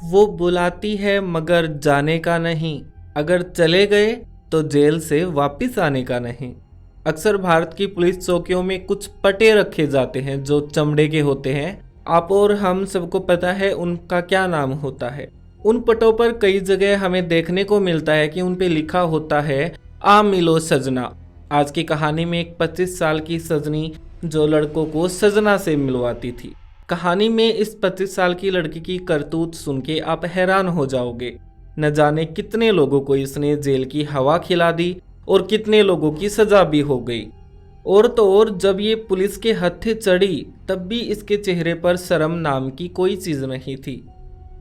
वो बुलाती है मगर जाने का नहीं, अगर चले गए तो जेल से वापिस आने का नहीं। अक्सर भारत की पुलिस चौकियों में कुछ पटे रखे जाते हैं जो चमड़े के होते हैं। आप और हम सबको पता है उनका क्या नाम होता है। उन पटों पर कई जगह हमें देखने को मिलता है कि उन पे लिखा होता है आ मिलो सजना। आज की कहानी में एक 25 साल की सजनी जो लड़कों को सजना से मिलवाती थी। कहानी में इस 25 साल की लड़की की करतूत सुन के आप हैरान हो जाओगे। न जाने कितने लोगों को इसने जेल की हवा खिला दी और कितने लोगों की सजा भी हो गई। और तो और जब ये पुलिस के हत्थे चढ़ी तब भी इसके चेहरे पर शर्म नाम की कोई चीज नहीं थी।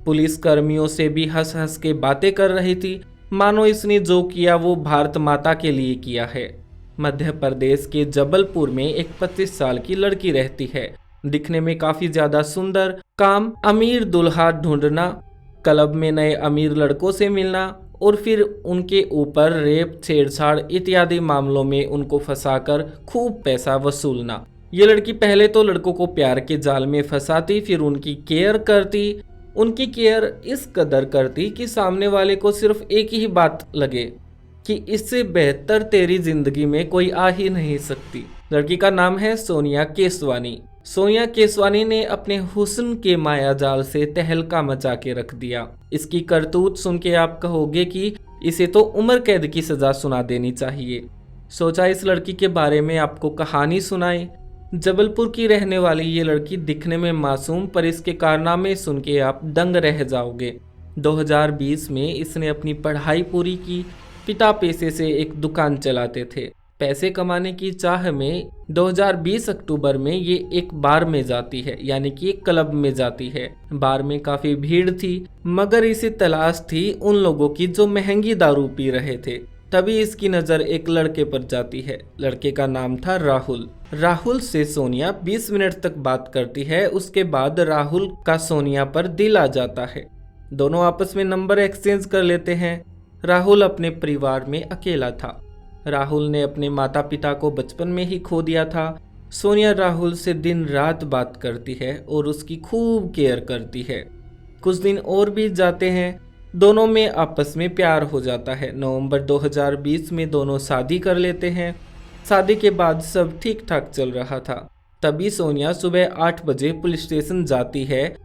पुलिस कर्मियों से भी हंस हंस के बातें कर रही थी, मानो इसने जो किया वो भारत माता के लिए किया है। मध्य प्रदेश के जबलपुर में एक 25 साल की लड़की रहती है। दिखने में काफी ज्यादा सुंदर, काम अमीर दूल्हा ढूंढना, क्लब में नए अमीर लड़कों से मिलना और फिर उनके ऊपर रेप, छेड़छाड़ इत्यादि मामलों में उनको फंसाकर खूब पैसा वसूलना। ये लड़की पहले तो लड़कों को प्यार के जाल में फंसाती, फिर उनकी केयर करती। उनकी केयर इस कदर करती कि सामने वाले को सिर्फ एक ही बात लगे कि इससे बेहतर तेरी जिंदगी में कोई आ ही नहीं सकती। लड़की का नाम है सोनिया केसवानी। सोनिया केसवानी ने अपने हुस्न के माया जाल से तहलका मचा के रख दिया। इसकी करतूत सुन के आप कहोगे कि इसे तो उम्र कैद की सजा सुना देनी चाहिए। सोचा इस लड़की के बारे में आपको कहानी सुनाए। जबलपुर की रहने वाली ये लड़की दिखने में मासूम, पर इसके कारनामे सुन के आप दंग रह जाओगे। 2020 में इसने अपनी पढ़ाई पूरी की। पिता पेशे से एक दुकान चलाते थे। पैसे कमाने की चाह में 2020 अक्टूबर में ये एक बार में जाती है, यानी कि एक क्लब में जाती है। बार में काफी भीड़ थी, मगर इसे तलाश थी उन लोगों की जो महंगी दारू पी रहे थे। तभी इसकी नज़र एक लड़के पर जाती है। लड़के का नाम था राहुल। राहुल से सोनिया 20 मिनट तक बात करती है। उसके बाद राहुल का सोनिया पर दिल आ जाता है। दोनों आपस में नंबर एक्सचेंज कर लेते हैं। राहुल अपने परिवार में अकेला था। राहुल ने अपने माता पिता को बचपन में ही खो दिया था। सोनिया राहुल से दिन रात बात करती है और उसकी खूब केयर करती है। कुछ दिन और बीत जाते हैं। दोनों में आपस में प्यार हो जाता है। नवंबर 2020 में दोनों शादी कर लेते हैं। शादी के बाद सब ठीक ठाक चल रहा था। तभी सोनिया सुबह 8 बजे पुलिस स्टेशन जाती है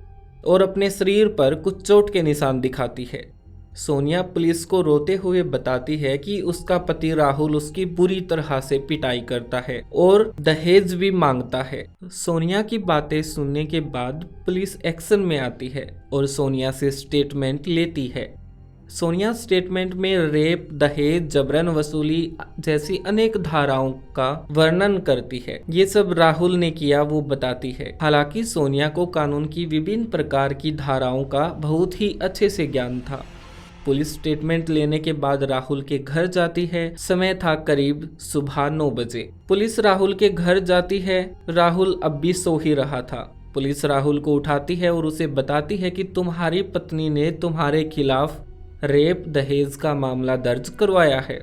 और अपने शरीर पर कुछ चोट के निशान दिखाती है। सोनिया पुलिस को रोते हुए बताती है कि उसका पति राहुल उसकी बुरी तरह से पिटाई करता है और दहेज भी मांगता है। सोनिया की बातें सुनने के बाद पुलिस एक्शन में आती है और सोनिया से स्टेटमेंट लेती है। सोनिया स्टेटमेंट में रेप, दहेज, जबरन वसूली जैसी अनेक धाराओं का वर्णन करती है। ये सब राहुल ने किया वो बताती है। हालांकि सोनिया को कानून की विभिन्न प्रकार की धाराओं का बहुत ही अच्छे से ज्ञान था। पुलिस स्टेटमेंट लेने के बाद राहुल के घर जाती है। समय था करीब सुबह 9 बजे। पुलिस राहुल के घर जाती है। राहुल अब भी सो ही रहा था। पुलिस राहुल को उठाती है और उसे बताती है कि तुम्हारी पत्नी ने तुम्हारे खिलाफ रेप, दहेज का मामला दर्ज करवाया है।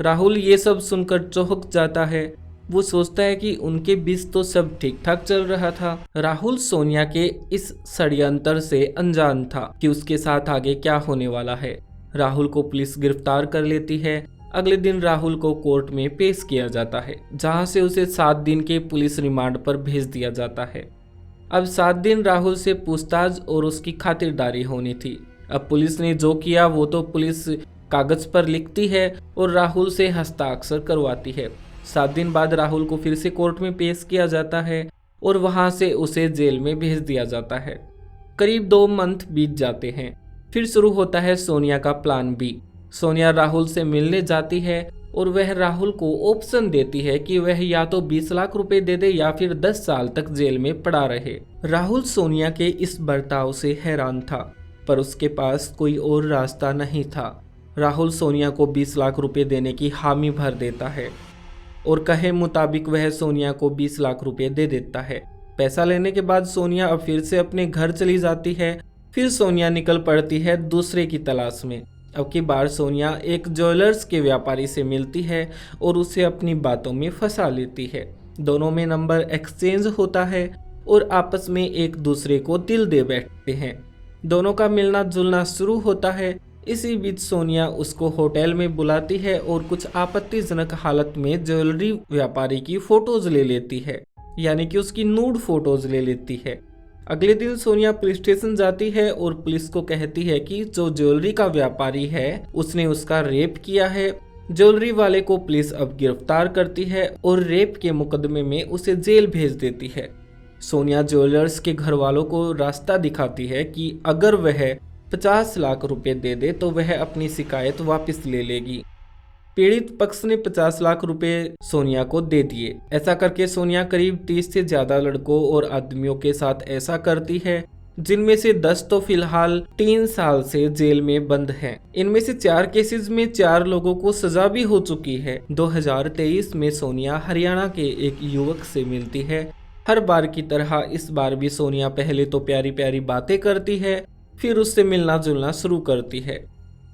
राहुल ये सब सुनकर चौंक जाता है। वो सोचता है कि उनके बीच तो सब ठीक ठाक चल रहा था। राहुल सोनिया के इस षड्यंत्र से अनजान था कि उसके साथ आगे क्या होने वाला है। राहुल को पुलिस गिरफ्तार कर लेती है। अगले दिन राहुल को कोर्ट में पेश किया जाता है, जहां से उसे 7 दिन के पुलिस रिमांड पर भेज दिया जाता है। अब 7 दिन राहुल से पूछताछ और उसकी खातिरदारी होनी थी। अब पुलिस ने जो किया वो तो पुलिस कागज पर लिखती है और राहुल से हस्ताक्षर करवाती है। 7 दिन बाद राहुल को फिर से कोर्ट में पेश किया जाता है और वहां से उसे जेल में भेज दिया जाता है। करीब 2 मंथ बीत जाते हैं। फिर शुरू होता है सोनिया का प्लान बी। सोनिया राहुल से मिलने जाती है और वह राहुल को ऑप्शन देती है कि वह या तो 20 लाख रुपए दे दे या फिर 10 साल तक जेल में पड़ा रहे। राहुल सोनिया के इस बर्ताव से हैरान था, पर उसके पास कोई और रास्ता नहीं था। राहुल सोनिया को 20 लाख रुपए देने की हामी भर देता है और कहे मुताबिक वह सोनिया को 20 लाख रुपए दे देता है। पैसा लेने के बाद सोनिया अब फिर से अपने घर चली जाती है। फिर सोनिया निकल पड़ती है दूसरे की तलाश में। अब की बार सोनिया एक ज्वेलर्स के व्यापारी से मिलती है और उसे अपनी बातों में फंसा लेती है। दोनों में नंबर एक्सचेंज होता है और आपस में एक दूसरे को दिल दे बैठते हैं। दोनों का मिलना जुलना शुरू होता है। इसी बीच सोनिया उसको होटल में बुलाती है और कुछ आपत्तिजनक हालत में ज्वेलरी व्यापारी की फोटोज ले लेती है, यानी कि उसकी नूड फोटोज ले लेती है। अगले दिन सोनिया पुलिस स्टेशन जाती है और पुलिस को कहती है कि जो ज्वेलरी का व्यापारी है उसने उसका रेप किया है। ज्वेलरी वाले को पुलिस अब गिरफ्तार करती है और रेप के मुकदमे में उसे जेल भेज देती है। सोनिया ज्वेलर्स के घर वालों को रास्ता दिखाती है कि अगर वह 50 लाख रुपए दे दे तो वह अपनी शिकायत वापस ले लेगी। पीड़ित पक्ष ने 50 लाख रुपए सोनिया को दे दिए। ऐसा करके सोनिया करीब 30 से ज्यादा लड़कों और आदमियों के साथ ऐसा करती है, जिनमें से 10 तो फिलहाल 3 साल से जेल में बंद हैं। इनमें से 4 केसेस में 4 लोगों को सजा भी हो चुकी है। 2023 में सोनिया हरियाणा के एक युवक से मिलती है। हर बार की तरह इस बार भी सोनिया पहले तो प्यारी प्यारी बातें करती है, फिर उससे मिलना जुलना शुरू करती है।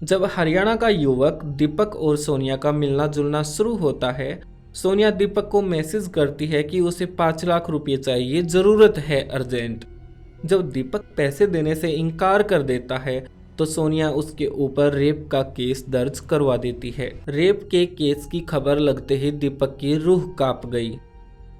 जब हरियाणा का युवक दीपक और सोनिया का मिलना जुलना शुरू होता है, सोनिया दीपक को मैसेज करती है कि उसे 5 लाख रुपए चाहिए, जरूरत है अर्जेंट। जब दीपक पैसे देने से इनकार कर देता है तो सोनिया उसके ऊपर रेप का केस दर्ज करवा देती है। रेप के केस की खबर लगते ही दीपक की रूह कांप गई।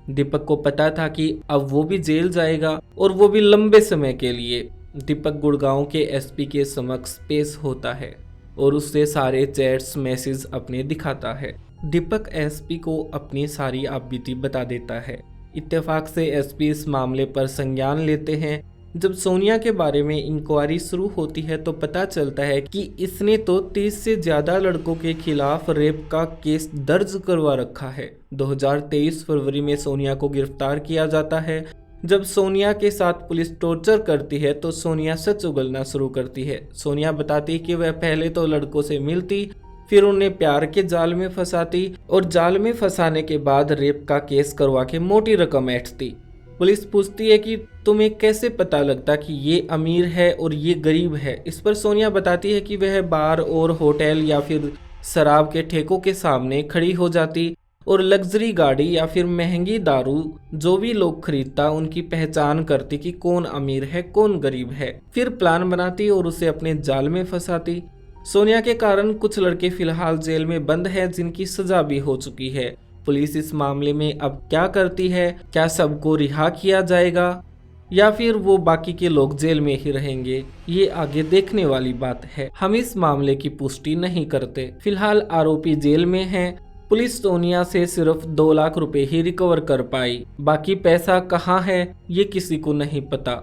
दीपक को पता था कि अब वो भी जेल जाएगा और वो भी लंबे समय के लिए। दीपक गुड़गांव के एसपी के समक्ष पेश होता है और उससे सारे चैट्स मैसेज अपने दिखाता है। दीपक एसपी को अपनी सारी आपबीती बता देता है। इत्तेफाक से एसपी इस मामले पर संज्ञान लेते हैं। जब सोनिया के बारे में इंक्वायरी शुरू होती है तो पता चलता है कि इसने तो 30 से ज्यादा लड़कों के खिलाफ रेप का केस दर्ज करवा रखा है। 2023 फरवरी में सोनिया को गिरफ्तार किया जाता है। जब सोनिया के साथ पुलिस टॉर्चर करती है तो सोनिया सच उगलना शुरू करती है। सोनिया बताती कि वह पहले तो लड़कों से मिलती, फिर उन्हें प्यार के जाल में फंसाती और जाल में फंसाने के बाद रेप का केस करवा के मोटी रकम ऐंठती। पुलिस पूछती है कि तुम्हें कैसे पता लगता कि ये अमीर है और ये गरीब है। इस पर सोनिया बताती है कि वह बार और होटल या फिर शराब के ठेकों के सामने खड़ी हो जाती और लग्जरी गाड़ी या फिर महंगी दारू जो भी लोग खरीदता उनकी पहचान करती कि कौन अमीर है कौन गरीब है। फिर प्लान बनाती और उसे अपने जाल में फंसाती। सोनिया के कारण कुछ लड़के फिलहाल जेल में बंद हैं, जिनकी सजा भी हो चुकी है। पुलिस इस मामले में अब क्या करती है? क्या सबको रिहा किया जाएगा या फिर वो बाकी के लोग जेल में ही रहेंगे? ये आगे देखने वाली बात है। हम इस मामले की पुष्टि नहीं करते। फिलहाल आरोपी जेल में हैं। पुलिस सोनिया से सिर्फ 2 लाख रुपए ही रिकवर कर पाई। बाकी पैसा कहाँ है ये किसी को नहीं पता।